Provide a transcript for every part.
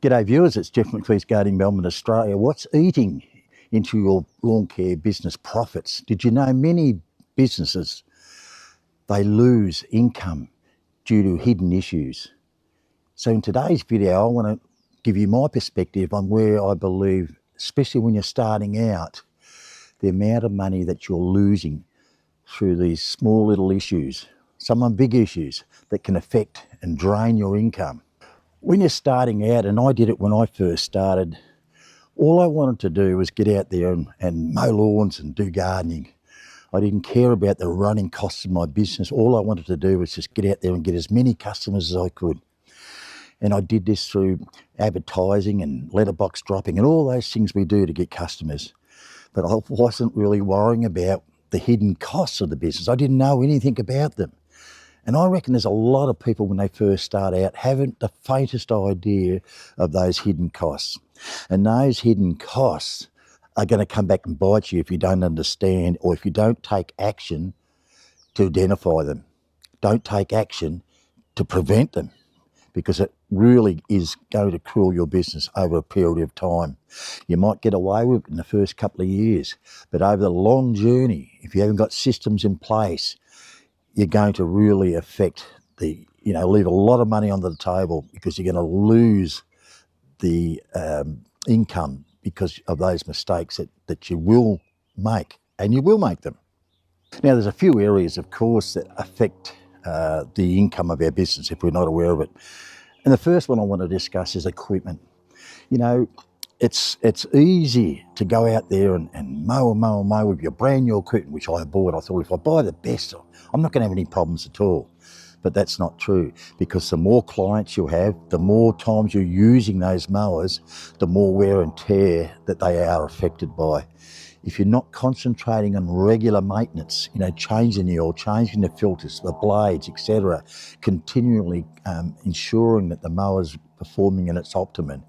G'day viewers, it's Jeff McLeese, Gardening Melbourne, Australia. What's eating into your lawn care business profits? Did you know many businesses, they lose income due to hidden issues? So in today's video, I want to give you my perspective on where I believe, especially when you're starting out, the amount of money that you're losing through these small little issues, some are big issues that can affect and drain your income. When you're starting out, and I did it when I first started, all I wanted to do was get out there and mow lawns and do gardening. I didn't care about the running costs of my business. All I wanted to do was just get out there and get as many customers as I could. And I did this through advertising and letterbox dropping and all those things we do to get customers. But I wasn't really worrying about the hidden costs of the business. I didn't know anything about them. And I reckon there's a lot of people when they first start out haven't the faintest idea of those hidden costs. And those hidden costs are going to come back and bite you if you don't understand or if you don't take action to identify them. Don't take action to prevent them, because it really is going to cruel your business over a period of time. You might get away with it in the first couple of years, but over the long journey, if you haven't got systems in place, you're going to really affect leave a lot of money on the table, because you're going to lose the income because of those mistakes that you will make, and you will make them. Now, there's a few areas, of course, that affect the income of our business if we're not aware of it. And the first one I want to discuss is equipment. You know, it's easy to go out there and mow with your brand new equipment, which I bought. I thought, if I buy the best, I'm not going to have any problems at all. But that's not true, because the more clients you have, the more times you're using those mowers, the more wear and tear that they are affected by. If you're not concentrating on regular maintenance, changing the oil, changing the filters, the blades, etc., continually ensuring that the mower's performing in its optimum,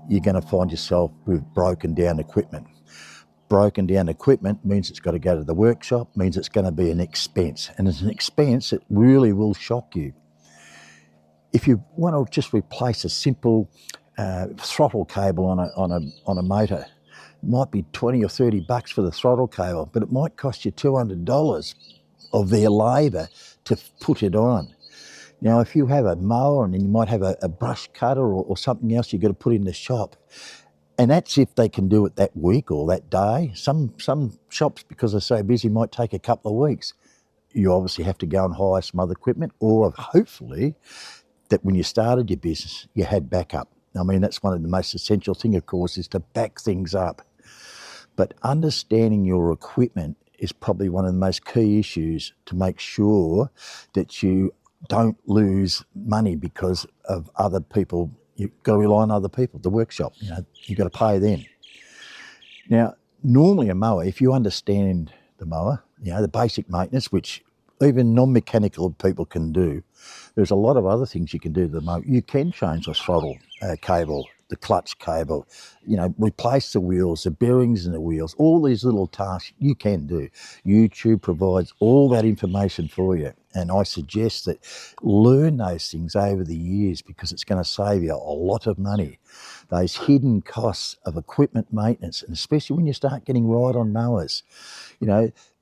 you're going to find yourself with broken down equipment. Broken down equipment means it's got to go to the workshop, means it's going to be an expense. And as an expense, it really will shock you. If you want to just replace a simple throttle cable on a motor, it might be $20 or $30 for the throttle cable, but it might cost you $200 of their labour to put it on. Now, if you have a mower and then you might have a brush cutter or something else you've got to put in the shop, and that's if they can do it that week or that day. Some shops, because they're so busy, might take a couple of weeks. You obviously have to go and hire some other equipment, or hopefully that when you started your business, you had backup. I mean, that's one of the most essential things, of course, is to back things up. But understanding your equipment is probably one of the most key issues to make sure that you don't lose money because of other people. You've got to rely on other people, the workshop, you've got to pay them. Now, normally a mower, if you understand the mower, the basic maintenance, which even non-mechanical people can do, there's a lot of other things you can do to the mower. You can change the throttle cable, the clutch cable, replace the wheels, the bearings in the wheels, all these little tasks you can do. YouTube provides all that information for you. And I suggest that learn those things over the years, because it's going to save you a lot of money. Those hidden costs of equipment maintenance, and especially when you start getting right on mowers,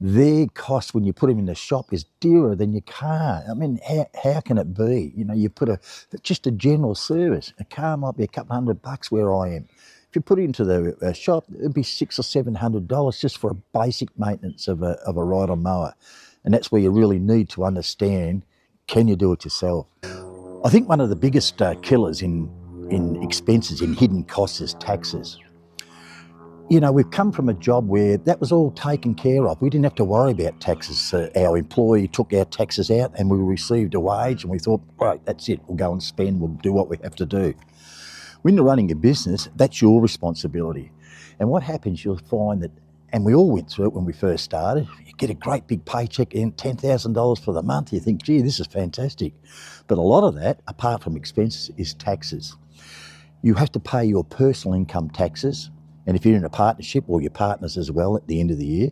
their cost when you put them in the shop is dearer than your car. I mean, how can it be? You put just a general service, a car might be a couple $100 where I am. If you put it into the shop, it'd be $600 or $700 just for a basic maintenance of a ride-on mower. And that's where you really need to understand, can you do it yourself? I think one of the biggest killers in expenses, in hidden costs, is taxes. We've come from a job where that was all taken care of. We didn't have to worry about taxes. Our employee took our taxes out and we received a wage, and we thought, right, that's it. We'll go and spend, we'll do what we have to do. When you're running a business, that's your responsibility. And what happens, you'll find that, and we all went through it when we first started, you get a great big paycheck in, $10,000 for the month. You think, gee, this is fantastic. But a lot of that, apart from expenses, is taxes. You have to pay your personal income taxes. And if you're in a partnership, or your partners as well at the end of the year.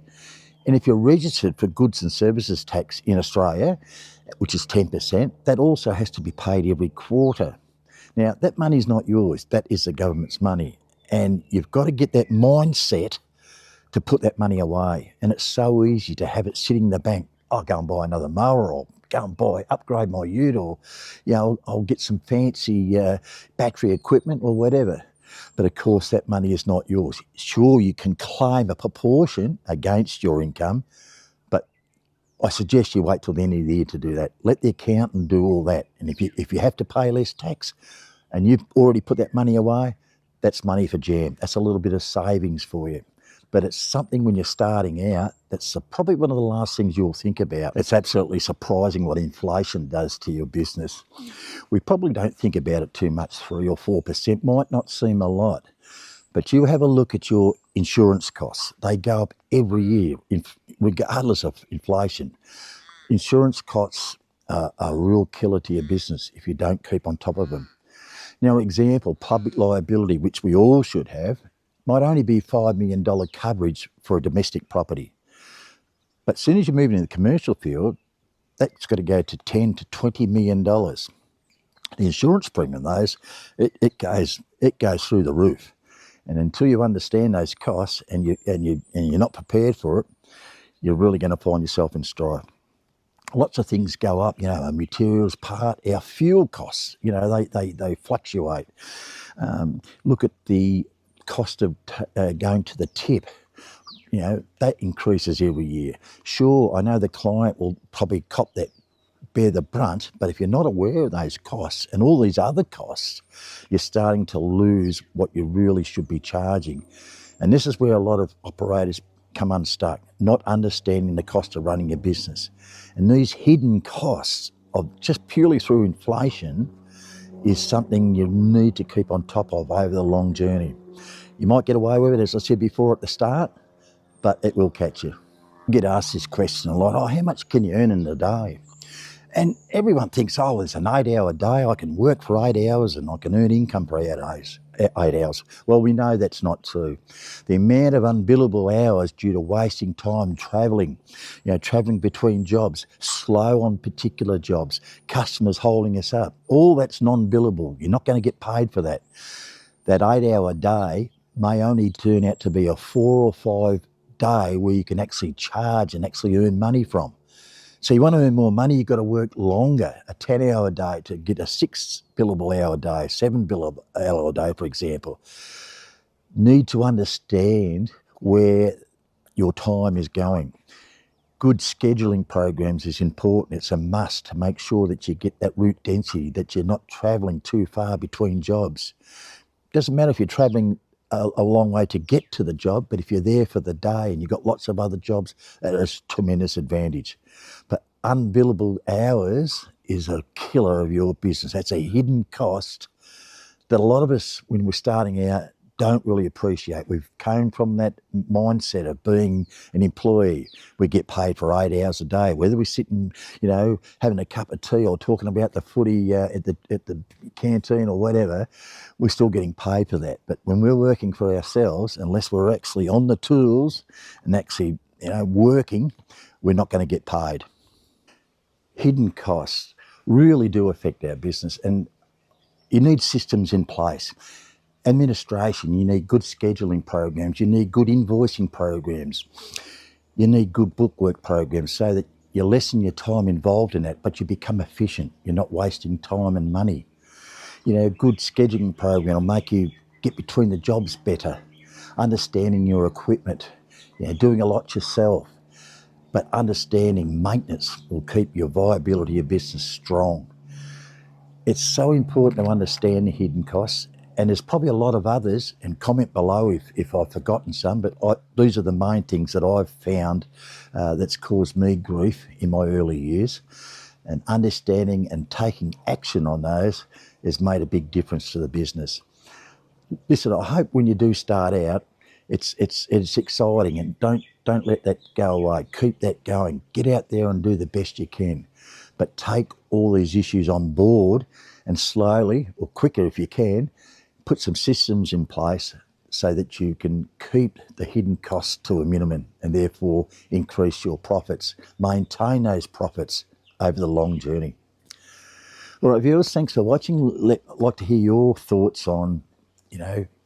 And if you're registered for goods and services tax in Australia, which is 10%, that also has to be paid every quarter. Now, that money's not yours. That is the government's money. And you've got to get that mindset to put that money away. And it's so easy to have it sitting in the bank. I'll go and buy another mower, or go and upgrade my ute, or, I'll get some fancy battery equipment or whatever. But of course, that money is not yours. Sure, you can claim a proportion against your income, but I suggest you wait till the end of the year to do that. Let the accountant do all that. And if you have to pay less tax and you've already put that money away, that's money for jam. That's a little bit of savings for you. But it's something when you're starting out, that's probably one of the last things you'll think about. It's absolutely surprising what inflation does to your business. We probably don't think about it too much. 3 or 4% might not seem a lot. But you have a look at your insurance costs. They go up every year, regardless of inflation. Insurance costs are a real killer to your business if you don't keep on top of them. Now, example, public liability, which we all should have, might only be $5 million coverage for a domestic property. But as soon as you move into the commercial field, that's got to go to $10 to $20 million. The insurance premium, those, it goes through the roof. And until you understand those costs and you're not prepared for it, you're really going to find yourself in strife. Lots of things go up, our materials part, our fuel costs, they fluctuate. Look at the cost of going to the tip. That increases every year. Sure, I know the client will probably bear the brunt, but if you're not aware of those costs and all these other costs, you're starting to lose what you really should be charging. And this is where a lot of operators come unstuck, not understanding the cost of running a business. And these hidden costs of just purely through inflation is something you need to keep on top of over the long journey. You might get away with it, as I said before at the start, but it will catch you. I get asked this question a lot, how much can you earn in a day? And everyone thinks, it's an 8-hour day, I can work for 8 hours and I can earn income for 8 hours. Well, we know that's not true. The amount of unbillable hours due to wasting time travelling, travelling between jobs, slow on particular jobs, customers holding us up, all that's non-billable. You're not going to get paid for that. That 8-hour day may only turn out to be a 4 or 5 day where you can actually charge and actually earn money from. So you want to earn more money, you've got to work longer, a 10-hour day to get a 6 billable hour day, 7 billable hour day, for example. Need to understand where your time is going. Good scheduling programs is important. It's a must to make sure that you get that route density, that you're not travelling too far between jobs. Doesn't matter if you're travelling a long way to get to the job, but if you're there for the day and you've got lots of other jobs, that is a tremendous advantage. But unbillable hours is a killer of your business. That's a hidden cost that a lot of us, when we're starting out, don't really appreciate. We've come from that mindset of being an employee. We get paid for 8 hours a day, whether we're sitting, having a cup of tea or talking about the footy at the canteen or whatever, we're still getting paid for that. But when we're working for ourselves, unless we're actually on the tools and actually, working, we're not going to get paid. Hidden costs really do affect our business, and you need systems in place. Administration, you need good scheduling programs, you need good invoicing programs, you need good bookwork programs so that you lessen your time involved in that, but you become efficient. You're not wasting time and money. A good scheduling program will make you get between the jobs better, understanding your equipment, doing a lot yourself, but understanding maintenance will keep your viability of business strong. It's so important to understand the hidden costs. And there's probably a lot of others, and comment below if I've forgotten some, but these are the main things that I've found that's caused me grief in my early years. And understanding and taking action on those has made a big difference to the business. Listen, I hope when you do start out, it's exciting, and don't let that go away. Keep that going. Get out there and do the best you can. But take all these issues on board and slowly, or quicker if you can, put some systems in place so that you can keep the hidden costs to a minimum and therefore increase your profits, maintain those profits over the long journey. All right, viewers, thanks for watching. I'd like to hear your thoughts on,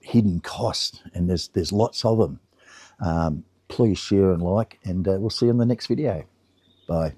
hidden costs, and there's lots of them. Please share and like, and we'll see you in the next video. Bye.